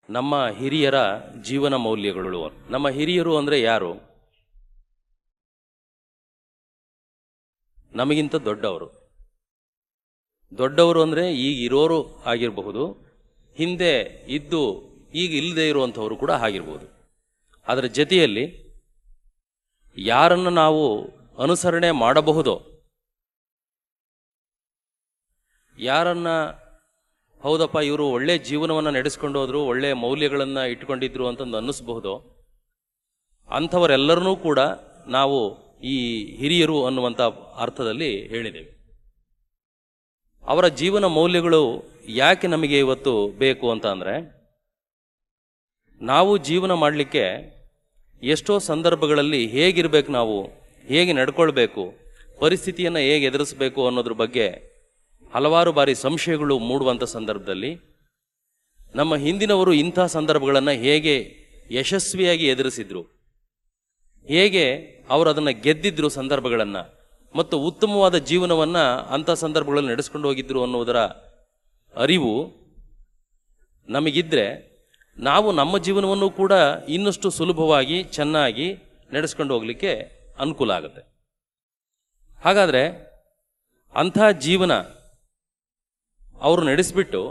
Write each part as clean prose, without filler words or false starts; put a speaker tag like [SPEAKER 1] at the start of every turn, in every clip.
[SPEAKER 1] ನಮ್ಮ ಹಿರಿಯರ ಜೀವನ ಮೌಲ್ಯಗಳು. ನಮ್ಮ ಹಿರಿಯರು ಅಂದರೆ ಯಾರು? ನಮಗಿಂತ ದೊಡ್ಡವರು. ದೊಡ್ಡವರು ಅಂದರೆ ಈಗ ಇರೋರು ಆಗಿರಬಹುದು, ಹಿಂದೆ ಇದ್ದು ಈಗ ಇಲ್ಲದೆ ಇರುವಂಥವರು ಕೂಡ ಆಗಿರ್ಬೋದು. ಅದರ ಜೊತೆಯಲ್ಲಿ ಯಾರನ್ನು ನಾವು ಅನುಸರಣೆ ಮಾಡಬಹುದೋ, ಯಾರನ್ನ ಹೌದಪ್ಪ ಇವರು ಒಳ್ಳೆ ಜೀವನವನ್ನು ನಡೆಸ್ಕೊಂಡು ಹೋದ್ರು, ಒಳ್ಳೆ ಮೌಲ್ಯಗಳನ್ನು ಇಟ್ಕೊಂಡಿದ್ರು ಅಂತಂದು ಅನ್ನಿಸ್ಬಹುದೋ, ಅಂಥವರೆಲ್ಲರನ್ನೂ ಕೂಡ ನಾವು ಈ ಹಿರಿಯರು ಅನ್ನುವಂಥ ಅರ್ಥದಲ್ಲಿ ಹೇಳಿದ್ದೇವೆ. ಅವರ ಜೀವನ ಮೌಲ್ಯಗಳು ಯಾಕೆ ನಮಗೆ ಇವತ್ತು ಬೇಕು ಅಂತ ಅಂದರೆ, ನಾವು ಜೀವನ ಮಾಡಲಿಕ್ಕೆ ಎಷ್ಟೋ ಸಂದರ್ಭಗಳಲ್ಲಿ ಹೇಗಿರಬೇಕು, ನಾವು ಹೇಗೆ ನಡ್ಕೊಳ್ಬೇಕು, ಪರಿಸ್ಥಿತಿಯನ್ನು ಹೇಗೆ ಎದುರಿಸಬೇಕು ಅನ್ನೋದ್ರ ಬಗ್ಗೆ ಹಲವಾರು ಬಾರಿ ಸಂಶಯಗಳು ಮೂಡುವಂಥ ಸಂದರ್ಭದಲ್ಲಿ ನಮ್ಮ ಹಿಂದಿನವರು ಇಂಥ ಸಂದರ್ಭಗಳನ್ನು ಹೇಗೆ ಯಶಸ್ವಿಯಾಗಿ ಎದುರಿಸಿದ್ರು, ಹೇಗೆ ಅವರು ಅದನ್ನು ಗೆದ್ದಿದ್ರು ಸಂದರ್ಭಗಳನ್ನು, ಮತ್ತು ಉತ್ತಮವಾದ ಜೀವನವನ್ನು ಅಂಥ ಸಂದರ್ಭಗಳಲ್ಲಿ ನಡೆಸ್ಕೊಂಡು ಹೋಗಿದ್ರು ಅನ್ನೋದರ ಅರಿವು ನಮಗಿದ್ರೆ ನಾವು ನಮ್ಮ ಜೀವನವನ್ನು ಕೂಡ ಇನ್ನಷ್ಟು ಸುಲಭವಾಗಿ ಚೆನ್ನಾಗಿ ನಡೆಸ್ಕೊಂಡು ಹೋಗಲಿಕ್ಕೆ ಅನುಕೂಲ ಆಗುತ್ತೆ. ಹಾಗಾದರೆ ಅಂಥ ಜೀವನ ಅವರು ನಡೆಸಿಬಿಟ್ಟು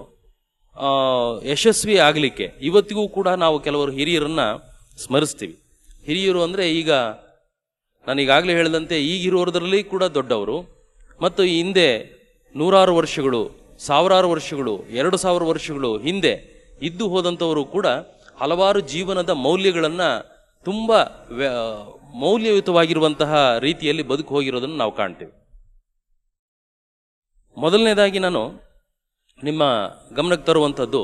[SPEAKER 1] ಯಶಸ್ವಿ ಆಗಲಿಕ್ಕೆ ಇವತ್ತಿಗೂ ಕೂಡ ನಾವು ಕೆಲವರು ಹಿರಿಯರನ್ನು ಸ್ಮರಿಸ್ತೀವಿ. ಹಿರಿಯರು ಅಂದರೆ ಈಗ ನಾನೀಗಾಗಲೇ ಹೇಳಿದಂತೆ ಈಗಿರೋದ್ರಲ್ಲಿ ಕೂಡ ದೊಡ್ಡವರು, ಮತ್ತು ಹಿಂದೆ ನೂರಾರು ವರ್ಷಗಳು, ಸಾವಿರಾರು ವರ್ಷಗಳು, 2000 ವರ್ಷಗಳು ಹಿಂದೆ ಇದ್ದು ಹೋದಂಥವರು ಕೂಡ ಹಲವಾರು ಜೀವನದ ಮೌಲ್ಯಗಳನ್ನು ತುಂಬ ಮೌಲ್ಯಯುತವಾಗಿರುವಂತಹ ರೀತಿಯಲ್ಲಿ ಬದುಕು ಹೋಗಿರೋದನ್ನು ನಾವು ಕಾಣ್ತೀವಿ. ಮೊದಲನೇದಾಗಿ ನಾನು ನಿಮ್ಮ ಗಮನಕ್ಕೆ ತರುವಂಥದ್ದು,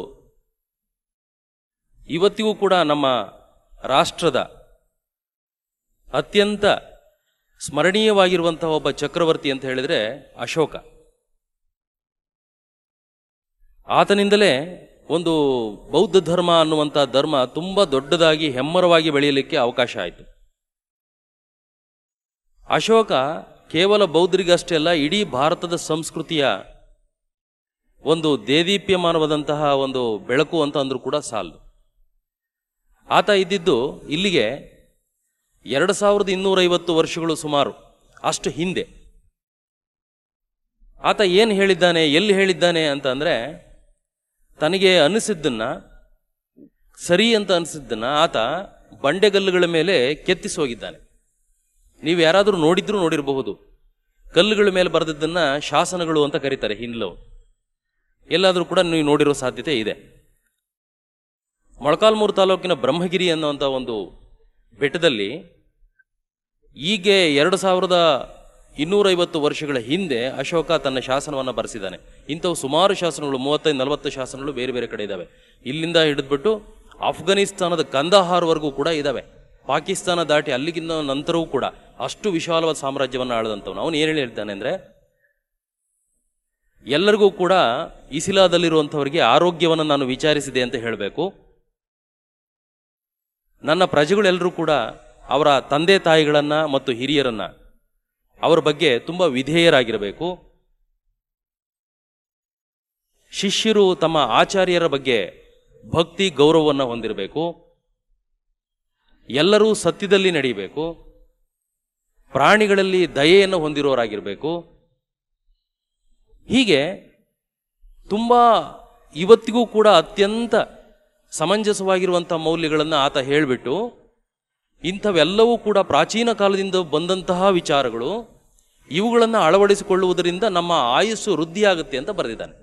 [SPEAKER 1] ಇವತ್ತಿಗೂ ಕೂಡ ನಮ್ಮ ರಾಷ್ಟ್ರದ ಅತ್ಯಂತ ಸ್ಮರಣೀಯವಾಗಿರುವಂತಹ ಒಬ್ಬ ಚಕ್ರವರ್ತಿ ಅಂತ ಹೇಳಿದರೆ ಅಶೋಕ. ಆತನಿಂದಲೇ ಒಂದು ಬೌದ್ಧ ಧರ್ಮ ಅನ್ನುವಂಥ ಧರ್ಮ ತುಂಬ ದೊಡ್ಡದಾಗಿ ಹೆಮ್ಮರವಾಗಿ ಬೆಳೆಯಲಿಕ್ಕೆ ಅವಕಾಶ ಆಯಿತು. ಅಶೋಕ ಕೇವಲ ಬೌದ್ಧರಿಗಷ್ಟೇ ಅಲ್ಲ, ಇಡೀ ಭಾರತದ ಸಂಸ್ಕೃತಿಯ ಒಂದು ದೇದೀಪ್ಯಮಾನವಾದಂತಹ ಒಂದು ಬೆಳಕು ಅಂತ ಅಂದರೂ ಕೂಡ ಸಾಲದು. ಆತ ಇದ್ದಿದ್ದು ಇಲ್ಲಿಗೆ 2250 ವರ್ಷಗಳು ಸುಮಾರು ಅಷ್ಟು ಹಿಂದೆ. ಆತ ಏನು ಹೇಳಿದ್ದಾನೆ, ಎಲ್ಲಿ ಹೇಳಿದ್ದಾನೆ ಅಂತ ಅಂದರೆ, ತನಗೆ ಅನಿಸಿದ್ದನ್ನು, ಸರಿ ಅಂತ ಅನಿಸಿದ್ದನ್ನು ಆತ ಬಂಡೆಗಲ್ಲುಗಳ ಮೇಲೆ ಕೆತ್ತಿಸಿ ಹೋಗಿದ್ದಾನೆ. ನೀವು ಯಾರಾದರೂ ನೋಡಿರಬಹುದು, ಕಲ್ಲುಗಳ ಮೇಲೆ ಬರೆದಿದ್ದನ್ನು ಶಾಸನಗಳು ಅಂತ ಕರೀತಾರೆ ಹಿಂದ್ಲವು. ಎಲ್ಲಾದರೂ ಕೂಡ ನೀವು ನೋಡಿರೋ ಸಾಧ್ಯತೆ ಇದೆ. ಮೊಳಕಾಲ್ಮೂರು ತಾಲೂಕಿನ ಬ್ರಹ್ಮಗಿರಿ ಅನ್ನುವಂಥ ಒಂದು ಬೆಟ್ಟದಲ್ಲಿ ಹೀಗೆ 2250 ವರ್ಷಗಳ ಹಿಂದೆ ಅಶೋಕ ತನ್ನ ಶಾಸನವನ್ನು ಬರೆಸಿದ್ದಾನೆ. ಇಂಥವು ಸುಮಾರು ಶಾಸನಗಳು, 35-40 ಶಾಸನಗಳು ಬೇರೆ ಬೇರೆ ಕಡೆ ಇದ್ದಾವೆ. ಇಲ್ಲಿಂದ ಹಿಡಿದ್ಬಿಟ್ಟು ಅಫ್ಘಾನಿಸ್ತಾನದ ಕಂದಹಾರ್ವರೆಗೂ ಕೂಡ ಇದ್ದಾವೆ. ಪಾಕಿಸ್ತಾನ ದಾಟಿ ಅಲ್ಲಿಗಿಂತ ನಂತರವೂ ಕೂಡ ಅಷ್ಟು ವಿಶಾಲವಾದ ಸಾಮ್ರಾಜ್ಯವನ್ನು ಆಳದಂಥವನು. ಅವನು ಏನು ಹೇಳ್ತಾನೆ ಅಂದರೆ, ಎಲ್ಲರಿಗೂ ಕೂಡ ಇಸಿಲಾದಲ್ಲಿರುವಂಥವರಿಗೆ ಆರೋಗ್ಯವನ್ನು ನಾನು ವಿಚಾರಿಸಿದೆ ಅಂತ ಹೇಳಬೇಕು. ನನ್ನ ಪ್ರಜೆಗಳೆಲ್ಲರೂ ಕೂಡ ಅವರ ತಂದೆ ತಾಯಿಗಳನ್ನು ಮತ್ತು ಹಿರಿಯರನ್ನು, ಅವರ ಬಗ್ಗೆ ತುಂಬ ವಿಧೇಯರಾಗಿರಬೇಕು. ಶಿಷ್ಯರು ತಮ್ಮ ಆಚಾರ್ಯರ ಬಗ್ಗೆ ಭಕ್ತಿ ಗೌರವವನ್ನು ಹೊಂದಿರಬೇಕು. ಎಲ್ಲರೂ ಸತ್ಯದಲ್ಲಿ ನಡೆಯಬೇಕು. ಪ್ರಾಣಿಗಳಲ್ಲಿ ದಯೆಯನ್ನು ಹೊಂದಿರೋರಾಗಿರಬೇಕು. ಹೀಗೆ ತುಂಬ ಇವತ್ತಿಗೂ ಕೂಡ ಅತ್ಯಂತ ಸಮಂಜಸವಾಗಿರುವಂಥ ಮೌಲ್ಯಗಳನ್ನು ಆತ ಹೇಳಿಬಿಟ್ಟು, ಇಂಥವೆಲ್ಲವೂ ಕೂಡ ಪ್ರಾಚೀನ ಕಾಲದಿಂದ ಬಂದಂತಹ ವಿಚಾರಗಳು, ಇವುಗಳನ್ನು ಅಳವಡಿಸಿಕೊಳ್ಳುವುದರಿಂದ ನಮ್ಮ ಆಯುಸ್ಸು ವೃದ್ಧಿಯಾಗುತ್ತೆ ಅಂತ ಬರೆದಿದ್ದಾನೆ.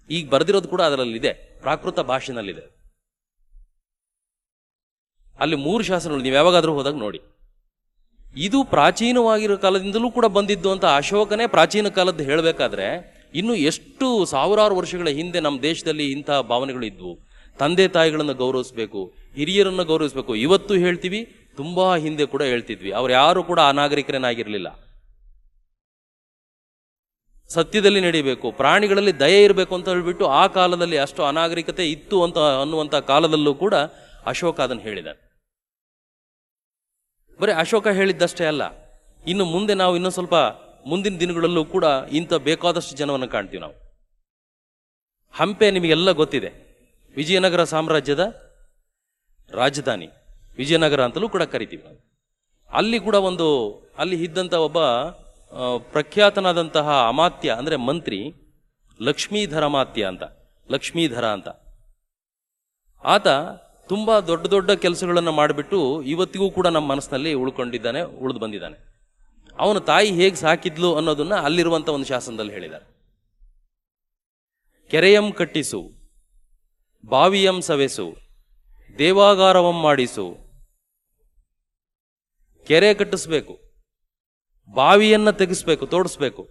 [SPEAKER 1] ಈಗ ಬರೆದಿರೋದು ಕೂಡ ಅದರಲ್ಲಿದೆ, ಪ್ರಾಕೃತ ಭಾಷೆನಲ್ಲಿದೆ. ಅಲ್ಲಿ 3 ಶಾಸನಗಳು ನೀವು ಯಾವಾಗಾದರೂ ಹೋದಾಗ ನೋಡಿ. ಇದು ಪ್ರಾಚೀನವಾಗಿರೋ ಕಾಲದಿಂದಲೂ ಕೂಡ ಬಂದಿದ್ದು ಅಂತ ಅಶೋಕನೇ ಪ್ರಾಚೀನ ಕಾಲದ್ದು ಹೇಳಬೇಕಾದ್ರೆ, ಇನ್ನು ಎಷ್ಟು ಸಾವಿರಾರು ವರ್ಷಗಳ ಹಿಂದೆ ನಮ್ಮ ದೇಶದಲ್ಲಿ ಇಂಥ ಭಾವನೆಗಳು ಇದ್ವು. ತಂದೆ ತಾಯಿಗಳನ್ನು ಗೌರವಿಸಬೇಕು, ಹಿರಿಯರನ್ನು ಗೌರವಿಸಬೇಕು. ಇವತ್ತು ಹೇಳ್ತೀವಿ, ತುಂಬ ಹಿಂದೆ ಕೂಡ ಹೇಳ್ತಿದ್ವಿ. ಅವ್ರು ಯಾರು ಕೂಡ ಅನಾಗರಿಕರೇನಾಗಿರಲಿಲ್ಲ. ಸತ್ಯದಲ್ಲಿ ನಡೀಬೇಕು, ಪ್ರಾಣಿಗಳಲ್ಲಿ ದಯೆ ಇರಬೇಕು ಅಂತ ಹೇಳ್ಬಿಟ್ಟು ಆ ಕಾಲದಲ್ಲಿ ಅಷ್ಟು ಅನಾಗರಿಕತೆ ಇತ್ತು ಅಂತ ಅನ್ನುವಂಥ ಕಾಲದಲ್ಲೂ ಕೂಡ ಅಶೋಕ ಅದನ್ನು ಹೇಳಿದ. ಬರೀ ಅಶೋಕ ಹೇಳಿದ್ದಷ್ಟೇ ಅಲ್ಲ, ಇನ್ನು ಮುಂದೆ ನಾವು ಇನ್ನೂ ಸ್ವಲ್ಪ ಮುಂದಿನ ದಿನಗಳಲ್ಲೂ ಕೂಡ ಇಂಥ ಬೇಕಾದಷ್ಟು ಜನವನ್ನು ಕಾಣ್ತೀವಿ ನಾವು. ಹಂಪೆ ನಿಮಗೆಲ್ಲ ಗೊತ್ತಿದೆ, ವಿಜಯನಗರ ಸಾಮ್ರಾಜ್ಯದ ರಾಜಧಾನಿ, ವಿಜಯನಗರ ಅಂತಲೂ ಕೂಡ ಕರಿತೀವಿ ನಾವು. ಅಲ್ಲಿ ಕೂಡ ಅಲ್ಲಿ ಇದ್ದಂಥ ಒಬ್ಬ ಪ್ರಖ್ಯಾತನಾದಂತಹ ಅಮಾತ್ಯ ಅಂದರೆ ಮಂತ್ರಿ ಲಕ್ಷ್ಮೀಧರ ಅಮಾತ್ಯ ಅಂತ, ಲಕ್ಷ್ಮೀಧರ ಅಂತ. ಆತ ತುಂಬ ದೊಡ್ಡ ದೊಡ್ಡ ಕೆಲಸಗಳನ್ನು ಮಾಡಿಬಿಟ್ಟು ಇವತ್ತಿಗೂ ಕೂಡ ನಮ್ಮ ಮನಸ್ಸಿನಲ್ಲಿ ಉಳಿದು ಬಂದಿದ್ದಾನೆ. ಅವನ ತಾಯಿ ಹೇಗೆ ಸಾಕಿದ್ಲು ಅನ್ನೋದನ್ನ ಅಲ್ಲಿರುವಂಥ ಒಂದು ಶಾಸನದಲ್ಲಿ ಹೇಳಿದ್ದಾರೆ. ಕೆರೆಯಂ ಕಟ್ಟಿಸು, ಬಾವಿಯಂ ಸವೆಸು, ದೇವಾಗಾರವಂ ಮಾಡಿಸು. ಕೆರೆ ಕಟ್ಟಿಸ್ಬೇಕು, ಬಾವಿಯನ್ನ ತೆಗೆಸ್ಬೇಕು, ತೋಡಿಸ್ಬೇಕು,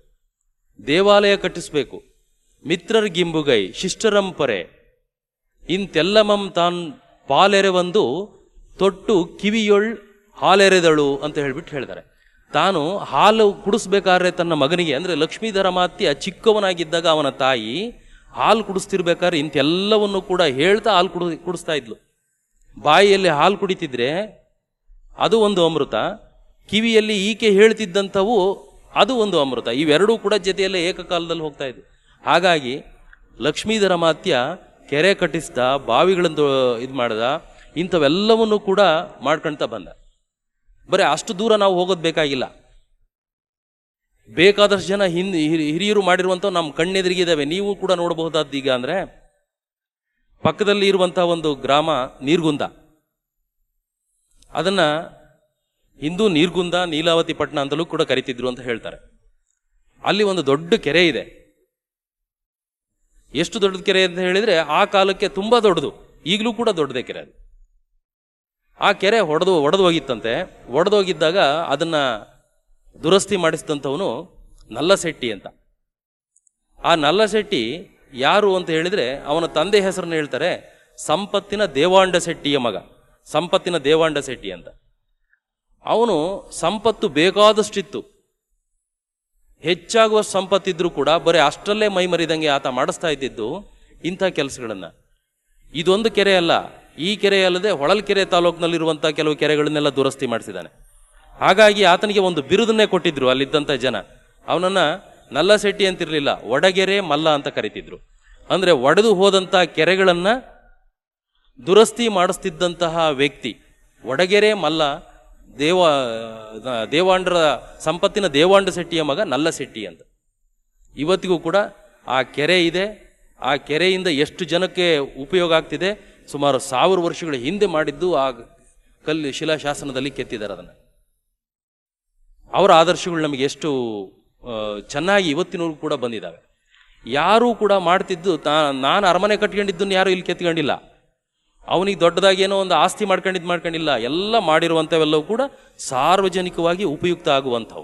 [SPEAKER 1] ದೇವಾಲಯ ಕಟ್ಟಿಸ್ಬೇಕು, ಮಿತ್ರರ್ಗಿಂಬುಗೈ ಶಿಷ್ಟರಂಪರೆ ಇಂತೆಲ್ಲಮಂ ತಾನ್ ಪಾಲೆರೆ ಒಂದು ತೊಟ್ಟು ಕಿವಿಯೊಳ್ ಹಾಲೆರೆದಳು ಅಂತ ಹೇಳ್ತಾರೆ. ತಾನು ಹಾಲು ಕುಡಿಸ್ಬೇಕಾದ್ರೆ ತನ್ನ ಮಗನಿಗೆ, ಅಂದರೆ ಲಕ್ಷ್ಮೀಧರ ಅಮಾತ್ಯ ಚಿಕ್ಕವನಾಗಿದ್ದಾಗ ಅವನ ತಾಯಿ ಹಾಲು ಕುಡಿಸ್ತಿರ್ಬೇಕಾದ್ರೆ ಇಂತೆಲ್ಲವನ್ನು ಕೂಡ ಹೇಳ್ತಾ ಹಾಲು ಕುಡಿಸ್ತಾ ಇದ್ಲು. ಬಾಯಿಯಲ್ಲಿ ಹಾಲು ಕುಡಿತಿದ್ರೆ ಅದು ಒಂದು ಅಮೃತ, ಕಿವಿಯಲ್ಲಿ ಈಕೆ ಹೇಳ್ತಿದ್ದಂಥವು ಅದು ಒಂದು ಅಮೃತ. ಇವೆರಡೂ ಕೂಡ ಜೊತೆಯಲ್ಲೇ ಏಕಕಾಲದಲ್ಲಿ ಹೋಗ್ತಾ ಇದ್ವು. ಹಾಗಾಗಿ ಲಕ್ಷ್ಮೀಧರ ಅಮಾತ್ಯ ಕೆರೆ ಕಟ್ಟಿಸ್ದ, ಬಾವಿಗಳನ್ನು ಇದು ಮಾಡ್ದ, ಇಂಥವೆಲ್ಲವನ್ನು ಕೂಡ ಮಾಡ್ಕೊಳ್ತಾ ಬಂದ. ಬರೀ ಅಷ್ಟು ದೂರ ನಾವು ಹೋಗೋದು ಬೇಕಾಗಿಲ್ಲ. ಬೇಕಾದಷ್ಟು ಜನ ಹಿರಿಯರು ಮಾಡಿರುವಂಥ ನಮ್ಮ ಕಣ್ಣೆದುರಿಗಿದ್ದಾವೆ, ನೀವು ಕೂಡ ನೋಡಬಹುದಾದ್ದು. ಈಗ ಅಂದರೆ ಪಕ್ಕದಲ್ಲಿ ಇರುವಂಥ ಒಂದು ಗ್ರಾಮ ನೀರ್ಗುಂದ, ಅದನ್ನು ಹಿಂದೂ ನೀರ್ಗುಂದ, ನೀಲಾವತಿ ಪಟ್ಟಣ ಅಂತಲೂ ಕೂಡ ಕರಿತಿದ್ರು ಅಂತ ಹೇಳ್ತಾರೆ. ಅಲ್ಲಿ ಒಂದು ದೊಡ್ಡ ಕೆರೆ ಇದೆ. ಎಷ್ಟು ದೊಡ್ಡದ ಕೆರೆ ಅಂತ ಹೇಳಿದರೆ ಆ ಕಾಲಕ್ಕೆ ತುಂಬ ದೊಡ್ಡದು, ಈಗಲೂ ಕೂಡ ದೊಡ್ಡದೇ ಕೆರೆ ಅದು. ಆ ಕೆರೆ ಒಡೆದೋಗಿತ್ತಂತೆ. ಒಡೆದೋಗಿದ್ದಾಗ ಅದನ್ನು ದುರಸ್ತಿ ಮಾಡಿಸಿದಂಥವನು ನಲ್ಲಶೆಟ್ಟಿ ಅಂತ. ಆ ನಲ್ಲಶೆಟ್ಟಿ ಯಾರು ಅಂತ ಹೇಳಿದರೆ ಅವನ ತಂದೆ ಹೆಸರನ್ನು ಹೇಳ್ತಾರೆ, ಸಂಪತ್ತಿನ ದೇವಾಂಡ ಶೆಟ್ಟಿಯ ಮಗ, ಸಂಪತ್ತಿನ ದೇವಾಂಡ ಶೆಟ್ಟಿ ಅಂತ. ಅವನು ಸಂಪತ್ತು ಬೇಕಾದಷ್ಟಿತ್ತು, ಹೆಚ್ಚಾಗುವ ಸಂಪತ್ತಿದ್ರೂ ಕೂಡ ಬರೀ ಅಷ್ಟರಲ್ಲೇ ಮೈ ಮರಿದಂಗೆ ಆತ ಮಾಡಿಸ್ತಾ ಇದ್ದಿದ್ದು ಇಂಥ ಕೆಲಸಗಳನ್ನು. ಇದೊಂದು ಕೆರೆ ಅಲ್ಲ, ಈ ಕೆರೆ ಅಲ್ಲದೆ ಹೊಳಲ್ಕೆರೆ ತಾಲೂಕಿನಲ್ಲಿರುವಂಥ ಕೆಲವು ಕೆರೆಗಳನ್ನೆಲ್ಲ ದುರಸ್ತಿ ಮಾಡಿಸಿದ್ದಾನೆ. ಹಾಗಾಗಿ ಆತನಿಗೆ ಒಂದು ಬಿರುದನ್ನೇ ಕೊಟ್ಟಿದ್ರು ಅಲ್ಲಿದ್ದಂಥ ಜನ. ಅವನನ್ನು ನಲ್ಲಶೆಟ್ಟಿ ಅಂತಿರಲಿಲ್ಲ, ಒಡಗೆರೆ ಮಲ್ಲ ಅಂತ ಕರಿತಿದ್ರು. ಅಂದರೆ ಒಡೆದು ಹೋದಂಥ ಕೆರೆಗಳನ್ನು ದುರಸ್ತಿ ಮಾಡಿಸ್ತಿದ್ದಂತಹ ವ್ಯಕ್ತಿ ಒಡಗೆರೆ ಮಲ್ಲ. ದೇವಾಂಡರ ಸಂಪತ್ತಿನ ದೇವಾಂಡ ಶೆಟ್ಟಿಯ ಮಗ ನಲ್ಲಶೆಟ್ಟಿ ಅಂತ. ಇವತ್ತಿಗೂ ಕೂಡ ಆ ಕೆರೆ ಇದೆ. ಆ ಕೆರೆಯಿಂದ ಎಷ್ಟು ಜನಕ್ಕೆ ಉಪಯೋಗ ಆಗ್ತಿದೆ, ಸುಮಾರು 1000 ವರ್ಷಗಳ ಹಿಂದೆ ಮಾಡಿದ್ದು ಆ ಶಿಲಾಶಾಸನದಲ್ಲಿ ಕೆತ್ತಿದ್ದಾರೆ ಅದನ್ನು. ಅವರ ಆದರ್ಶಗಳು ನಮಗೆ ಎಷ್ಟು ಚೆನ್ನಾಗಿ ಇವತ್ತಿನವರೆಗೂ ಕೂಡ ಬಂದಿದ್ದಾವೆ. ಯಾರೂ ಕೂಡ ಮಾಡ್ತಿದ್ದು ನಾನು ಅರಮನೆ ಕಟ್ಕೊಂಡಿದ್ದನ್ನು ಯಾರೂ ಇಲ್ಲಿ ಕೆತ್ಕೊಂಡಿಲ್ಲ, ಅವನಿಗೆ ದೊಡ್ಡದಾಗಿ ಏನೋ ಒಂದು ಆಸ್ತಿ ಮಾಡ್ಕೊಂಡಿಲ್ಲ. ಎಲ್ಲ ಮಾಡಿರುವಂಥವೆಲ್ಲವೂ ಕೂಡ ಸಾರ್ವಜನಿಕವಾಗಿ ಉಪಯುಕ್ತ ಆಗುವಂಥವು.